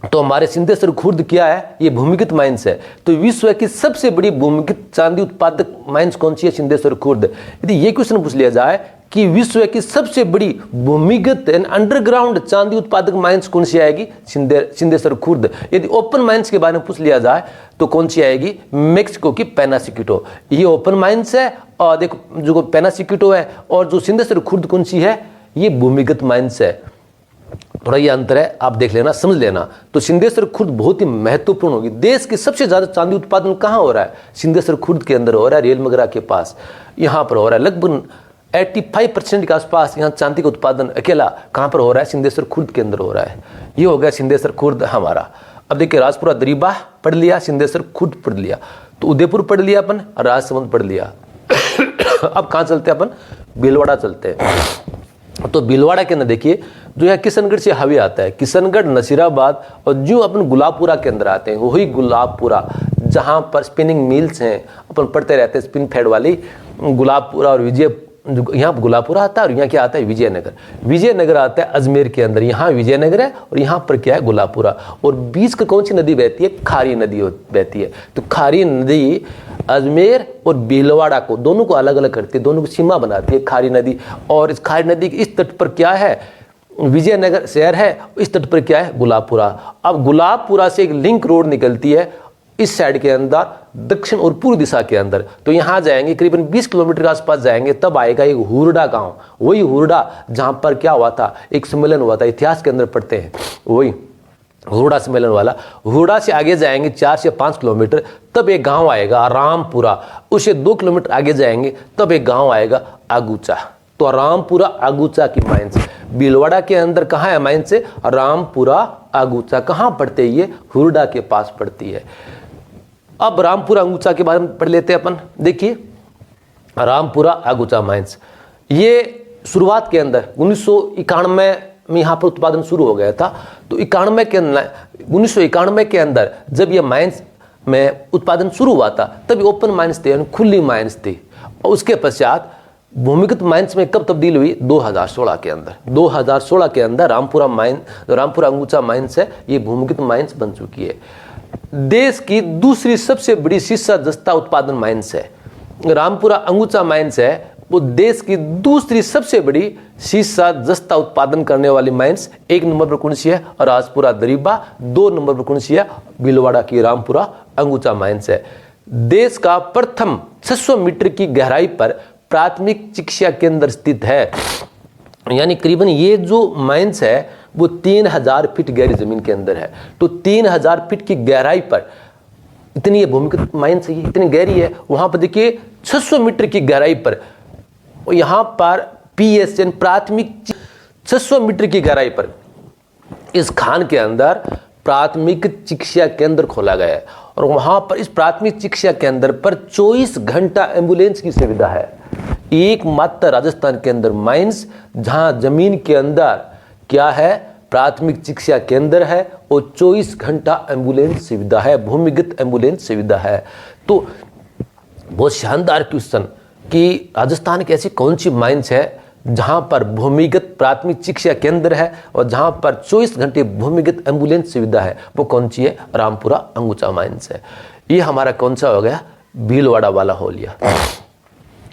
तो हमारे सिंधेश्वर खुर्द क्या है? ये भूमिगत माइंस है। तो विश्व की सबसे बड़ी भूमिगत चांदी उत्पादक माइंस कौन सी है? सिंधेश्वर खुर्द। यदि ये क्वेश्चन पूछ लिया जाए कि विश्व की सबसे बड़ी भूमिगत एंड अंडरग्राउंड चांदी उत्पादक माइंस कौन सी आएगी? सिंधेश्वर खुर्द। यदि ओपन माइंस के बारे में पूछ लिया जाए तो कौन सी आएगी? मेक्सिको की पेनासिक्यूटो। ये ओपन माइंस है, और देखो जो पेनासिक्यूटो है, और जो सिंधेश्वर खुर्द कौन सी है? ये भूमिगत माइंस है। थोड़ा ये अंतर है, आप देख लेना, समझ लेना। तो सिंधेश्वर खुर्द बहुत ही महत्वपूर्ण होगी। देश के सबसे ज्यादा चांदी उत्पादन कहाँ हो रहा है? सिंधेश्वर खुर्द के अंदर हो रहा है, रेल मगरा के पास यहाँ पर हो रहा है। लगभग 85% के आसपास यहाँ चांदी का उत्पादन अकेला कहाँ पर हो रहा है? सिंधेश्वर खुर्द के अंदर हो रहा है। ये हो गया सिंधेश्वर खुर्द हमारा। अब देखिए, राजपुरा दरीबा पढ़ लिया, सिंधेश्वर खुर्द पढ़ लिया, तो उदयपुर पढ़ लिया अपन, राजसमंद पढ़ लिया। अब कहाँ चलते हैं अपन? भीलवाड़ा चलते हैं। तो भीलवाड़ा के अंदर देखिए, जो है किशनगढ़ से हावी आता है, किशनगढ़, नसीराबाद, और जो अपन गुलाबपुरा के अंदर आते हैं, वही गुलाबपुरा जहाँ पर स्पिनिंग मिल्स हैं, अपन पढ़ते रहते हैं स्पिन फेड वाली, गुलाबपुरा और विजय, यहाँ गुलाबपुरा आता है और यहाँ क्या आता है? विजयनगर। विजयनगर आता है अजमेर के अंदर, यहाँ विजयनगर है और यहाँ पर क्या है? गुलाबपुरा। और बीच का कौन सी नदी बहती है? खारी नदी बहती है। तो खारी नदी अजमेर और भीलवाड़ा को दोनों को अलग अलग करती है, दोनों की सीमा बनाती है खारी नदी। और इस खारी नदी के इस तट पर क्या है? विजयनगर शहर है, इस तट पर क्या है? गुलाबपुरा। अब गुलाबपुरा से एक लिंक रोड निकलती है इस साइड के अंदर, दक्षिण और पूर्व दिशा के अंदर। तो यहाँ जाएंगे, करीबन 20 किलोमीटर के आसपास जाएंगे, तब आएगा एक हुरडा गांव। वही हुरडा जहां पर क्या हुआ था? एक सम्मेलन हुआ था, इतिहास के अंदर पढ़ते हैं, वही हुरडा सम्मेलन वाला। हुरडा से आगे जाएंगे 4 से 5 किलोमीटर, तब एक गांव आएगा रामपुरा। उससे 2 किलोमीटर आगे जाएंगे, तब एक गांव आएगा आगूचा। तो रामपुरा आगूचा की माइंस भीलवाड़ा के अंदर कहाँ है? माइंस से रामपुरा आगूचा। कहाँ पड़ते हैं? ये हुरडा के पास पड़ती है। अब रामपुरा आगूचा के बारे में पढ़ लेते हैं अपन। देखिए, रामपुरा आगूचा माइंस, ये शुरुआत के अंदर 1991 में यहाँ पर उत्पादन शुरू हो गया था। तो 1991 के अंदर जब ये माइंस में उत्पादन शुरू हुआ था, तब ओपन माइंस थे, खुली माइंस थी। और उसके पश्चात भूमिगत माइंस में कब तब्दील हुई? 2016 के अंदर। 2016 के अंदर रामपुरा अंगूचा माइंस है, ये भूमिगत माइंस बन चुकी है। देश की दूसरी सबसे बड़ी शीशा जस्ता उत्पादन माइंस है। रामपुरा अंगूचा माइंस है वो देश की दूसरी सबसे बड़ी शीशा जस्ता उत्पादन करने वाली माइंस। 1 नंबर पर कौन सी है? राजपुरा दरीबा। 2 नंबर पर कौन सी है? भीलवाड़ा की रामपुरा अंगूचा माइंस है। देश का प्रथम 600 मीटर की गहराई पर प्राथमिक चिकित्सा केंद्र स्थित है। यानी करीबन ये जो माइंस है वो 3000 फीट गहरी जमीन के अंदर है। तो 3000 फीट की गहराई पर इतनी ये भूमिगत माइंस है, इतनी गहरी है। वहां पर देखिए 600 मीटर की गहराई पर, यहां पर PSN प्राथमिक 600 मीटर की गहराई पर इस खान के अंदर प्राथमिक चिकित्सा केंद्र खोला गया है। और वहां पर इस प्राथमिक चिकित्सा केंद्र पर 24 घंटा एम्बुलेंस की सुविधा है। एकमात्र राजस्थान के अंदर माइंस जहां जमीन के अंदर क्या है? प्राथमिक चिकित्सा केंद्र है और 24 घंटा एम्बुलेंस सुविधा है, भूमिगत एम्बुलेंस सुविधा है। तो बहुत शानदार क्वेश्चन कि राजस्थान की ऐसी कौन सी माइंस है जहां पर भूमिगत प्राथमिक चिकित्सा केंद्र है और जहां पर 24 घंटे भूमिगत एम्बुलेंस सुविधा है? वो कौन सी है? रामपुरा अंगूचा माइंस है। ये हमारा कौन सा हो गया? भीलवाड़ा वाला हो लिया।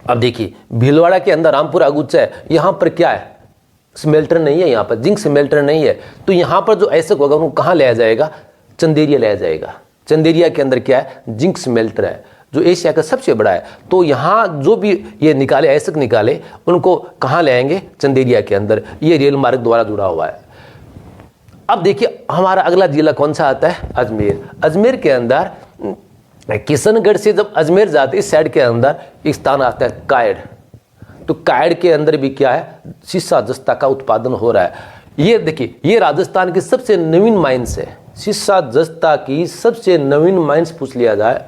अब देखिए, भीलवाड़ा के अंदर रामपुरा अंगूचा है, यहां पर क्या है? स्मेल्टर नहीं है, यहाँ पर जिंक स्मेल्टर नहीं है, तो यहाँ पर जो ऐसा होगा वो कहाँ ले जाएगा, चंदेरिया ले जाएगा। चंदेरिया के अंदर क्या है, जिंक स्मेल्टर है जो एशिया का सबसे बड़ा है। तो यहाँ जो भी ये निकाले ऐसे निकाले उनको कहाँ ले आएंगे, चंदेरिया के अंदर। ये रेल मार्ग द्वारा जुड़ा हुआ है। अब देखिए हमारा अगला जिला कौन सा आता है, अजमेर। अजमेर के अंदर किशनगढ़ से जब अजमेर जाते इस साइड के अंदर एक स्थान आता है कायड़। तो कायड़ के अंदर भी क्या है, शीशा जस्ता का उत्पादन हो रहा है। ये देखिए ये राजस्थान की सबसे नवीन माइंस है। शीशा जस्ता की सबसे नवीन माइंस पूछ लिया जाए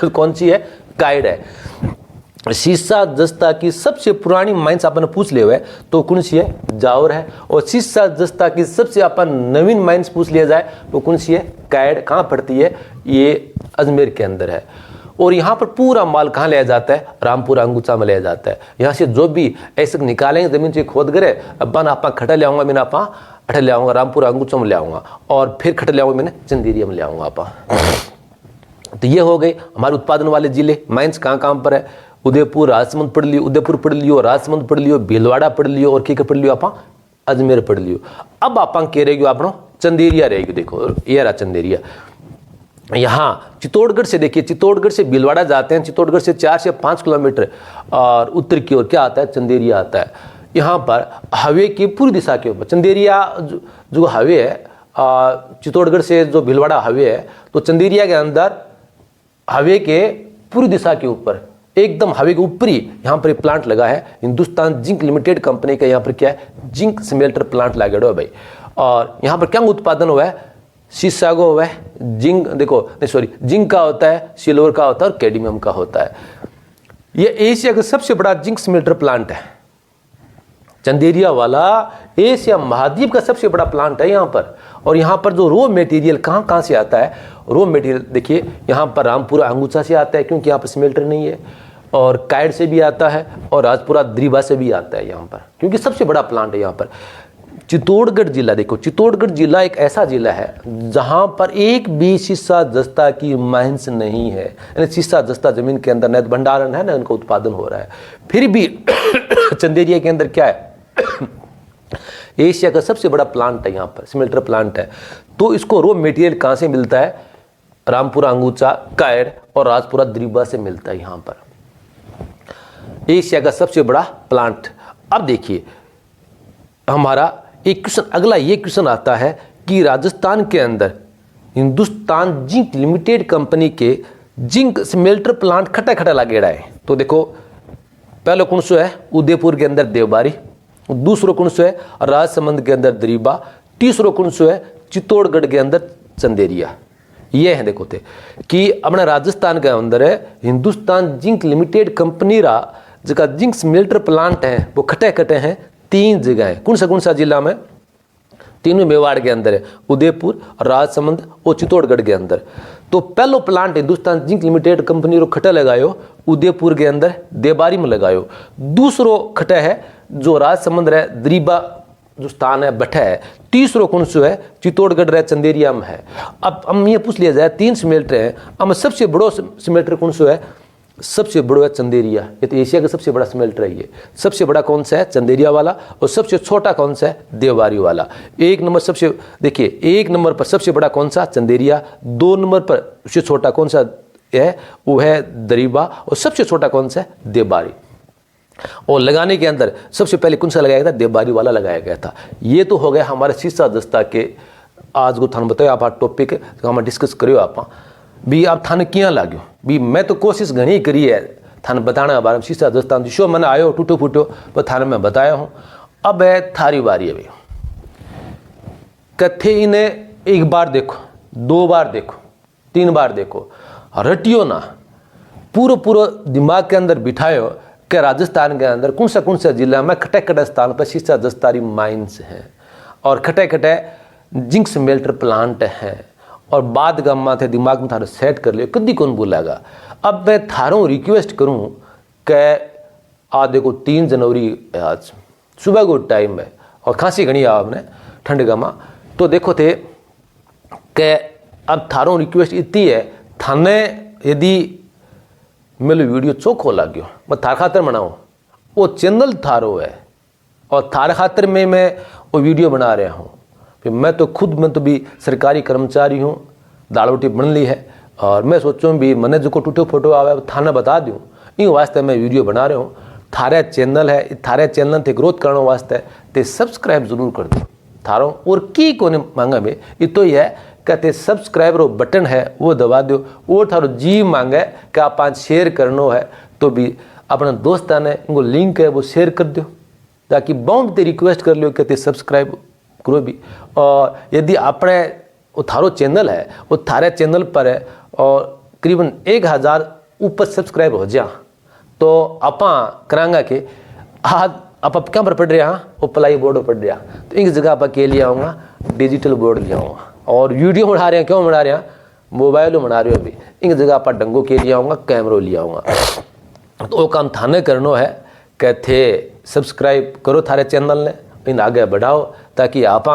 कौन सी है, कायड़ है। शीशा जस्ता की सबसे पुरानी माइंस अपन पूछ ले हुए तो कौन सी है, जावर है। और शीशा जस्ता की सबसे अपन नवीन माइंस पूछ लिया जाए तो कौन सी है, कायड़। कहाँ पड़ती है, ये अजमेर के अंदर है। और यहाँ पर पूरा माल कहाँ लिया जाता है, रामपुरा अंगूचा में लिया जाता है। यहाँ से जो भी ऐसे निकालेंगे जमीन से खोद करे, अपन आप खटा ले आऊँगा, मैंने आप अठे ले आऊँगा, रामपुरा अंगूचा में ले आऊँगा, और फिर खटा ले आऊँगा मैंने चंदेरिया में ले आऊँगा आप। तो ये हो गए हमारे उत्पादन वाले जिले। माइंस कहाँ कहाँ पर है, उदयपुर राजसमंद पढ़ लियो, उदयपुर पढ़ लियो, राजसमंद पढ़ लियो, भीलवाड़ा पढ़ लियो, और क्या पढ़ लियो आप, अजमेर पढ़ लियो। अब आप कह रहे आप चंदेरिया रहेगी। देखो ये रहा चंदेरिया। यहाँ चित्तौड़गढ़ से देखिए, चित्तौड़गढ़ से भीलवाड़ा जाते हैं, चित्तौड़गढ़ से 4 से 5 किलोमीटर और उत्तर की ओर क्या आता है, चंदेरिया आता है। यहाँ पर हाईवे की पूरी दिशा के ऊपर चंदेरिया जो हाईवे है, चित्तौड़गढ़ से जो भीलवाड़ा हाईवे है, तो चंदेरिया के अंदर हाईवे के पूरी दिशा के ऊपर एकदम हाईवे के ऊपरी यहाँ पर प्लांट लगा है। हिंदुस्तान जिंक लिमिटेड कंपनी का यहाँ पर क्या है, जिंक स्मेल्टर प्लांट लगा हुआ है भाई। और यहाँ पर क्या उत्पादन हुआ है, शीशा को हुआ है, जिंक देखो नहीं सॉरी जिंक का होता है, सिल्वर का होता है और कैडमियम का होता है। ये एशिया का सबसे बड़ा जिंक स्मेल्टर प्लांट है। चंदेरिया वाला एशिया महाद्वीप का सबसे बड़ा प्लांट है यहाँ पर। और यहाँ पर जो रॉ मटेरियल कहाँ कहाँ से आता है, रॉ मटेरियल देखिए यहाँ पर रामपुरा अंगूचा से आता है क्योंकि यहाँ पर स्मेल्टर नहीं है, और कायड़ से भी आता है, और राजपुरा द्रीबा से भी आता है यहाँ पर, क्योंकि सबसे बड़ा प्लांट है यहाँ पर। चित्तौड़गढ़ जिला देखो, चित्तौड़गढ़ जिला एक ऐसा जिला है जहाँ पर एक भी शीशा जस्ता की माइंस नहीं है, यानी शीशा जस्ता जमीन के अंदर न भंडारण है न उनका उत्पादन हो रहा है। फिर भी चंदेरिया के अंदर क्या है, एशिया का सबसे बड़ा प्लांट है, यहाँ पर स्मेल्टर प्लांट है। तो इसको रॉ मटेरियल कहाँ से मिलता है, रामपुरा अंगूचा, कायड़ और राजपुरा द्रीबा से मिलता है यहाँ पर। एशिया का सबसे बड़ा प्लांट। अब देखिए हमारा एक क्वेश्चन, अगला ये क्वेश्चन आता है कि राजस्थान के अंदर हिंदुस्तान जिंक लिमिटेड कंपनी के जिंक स्मेल्टर प्लांट खटा खटा लागेड़ा है। तो देखो पहला कौन सा है, उदयपुर के अंदर देवबारी, दूसरा कौन सा है राजसमंद के अंदर द्रीबा, तीसरा कौन सा है चित्तौड़गढ़ के अंदर चंदेरिया। ये है देखो थे कि अपने राजस्थान के अंदर है हिंदुस्तान जिंक लिमिटेड कंपनी रा जगह जिंक स्मेल्टर प्लांट है वो खटे खटे हैं 3 जगह है। कौन सा जिला में, तीनों मेवाड़ के अंदर है, उदयपुर, राजसमंद और चित्तौड़गढ़ के अंदर। तो पहलो plant Hindustan zinc limited company रो खटा लगायो उदयपुर के अंदर देवबारी में लगायो। दूसरो खटा है जो राजसमंद रहे द्रीबा जो स्थान है बठा है। तीसरो कौन सो है चित्तौड़गढ़ रहे चंदेरिया में है। अब हम ये पूछ लिया जाए 3 स्मेल्टर हैं, अब सबसे बड़ो स्मेल्टर कौन सो है, सबसे बड़ा है चंदेरिया। ये तो एशिया का सबसे बड़ा स्मेल्टर है। ये सबसे बड़ा कौन सा है, चंदेरिया वाला, और सबसे छोटा कौन सा है, देवबारी वाला। 1 नंबर सबसे देखिए 1 नंबर पर सबसे बड़ा कौन सा, चंदेरिया। 2 नंबर पर उससे छोटा कौन सा है, वो है द्रीबा, और सबसे छोटा कौन सा है, देवबारी। और लगाने के अंदर सबसे पहले कौन सा लगाया गया था, देवबारी वाला लगाया गया था। ये तो हो गया हमारे शीशा दस्ता के आज को थान बताओ आप टॉपिक हम डिस्कस करियो आप भी आप थाने क्या लाग्यो भी। मैं तो कोशिश घनी करी है थाने बताने के बारे में, शीशा दस्ता जो मैंने आयो टूटो फूटो पर थाने में बताया हूँ। अब है थारी बारी है भाई, कथे इन्हें 1 बार देखो, 2 बार देखो, 3 बार देखो, रटियो ना, पूरा दिमाग के अंदर बिठायो कि राजस्थान के अंदर कौन सा जिला में खटे खटे स्थान पर शीशा दस्तारी माइंस हैं और खटे खटे जिंक स्मेल्टर प्लांट हैं। और बाद का माथे दिमाग में थारो सेट कर लियो, कभी कौन बोलेगा। अब मैं थारों रिक्वेस्ट करूं कि आज देखो 3 जनवरी आज सुबह को टाइम है और खांसी घनी आ आपने ठंड गमा, तो देखो थे कि अब थारों रिक्वेस्ट इतनी है, थाने यदि मेरे वीडियो चोखो लाग्यो मैं थार खातर बनाऊँ, वो चैनल थारो है और थारे खातर में मैं वो वीडियो बना रहा हूँ। फिर मैं तो भी सरकारी कर्मचारी हूँ, दाल रोटी बन ली है और मैं सोचूँ भी मैंने जो टूटो फोटो आवे थाना बता दूँ, इन वास्ते मैं वीडियो बना रहा हूँ। थारे चैनल है, थारे चैनल थे ग्रोथ करने वास्ते ते सब्सक्राइब जरूर कर दो थारो। और की कोने मांगा में ये तो ही है कहते सब्सक्राइबर बटन है वो दबा दो। और थारो जी मांगे कि आप शेयर करनो है तो भी अपना दोस्तान ने इनको लिंक है वो शेयर कर दो, ताकि बाउंड ते रिक्वेस्ट कर लो कहते सब्सक्राइब करो भी। और यदि अपने वो थारो चैनल है वो थारे चैनल पर है और करीबन 1000 ऊपर सब्सक्राइब हो जा तो आपा करांगा कि आज आप क्या पर पढ़ रहा वो प्लाई बोर्ड पढ़ रहा, तो एक जगह आप के लिए आऊँगा डिजिटल बोर्ड ले आऊँगा। और वीडियो बना रहे हैं, क्यों बना रहे हैं, मोबाइल बना रहे हो अभी, एक जगह आप डंगो के लिए आऊँगा, कैमरो ले आऊँगा। तो वो काम थाने करनो है कि थे सब्सक्राइब करो थारे चैनल ने, इन आगे बढ़ाओ ताकि आप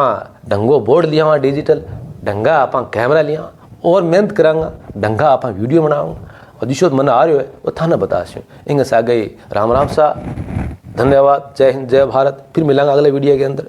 ढंगो बोर्ड लिया हुआ डिजिटल, ढंगा आप कैमरा लिया और मेहनत करांगा, ढंगा आप वीडियो बनाऊँगा और जिसो मन आ रहे हो वो थाना बता सो। इंग सा गई राम राम सा, धन्यवाद, जय हिंद, जय भारत। फिर मिलेंगे अगले वीडियो के अंदर।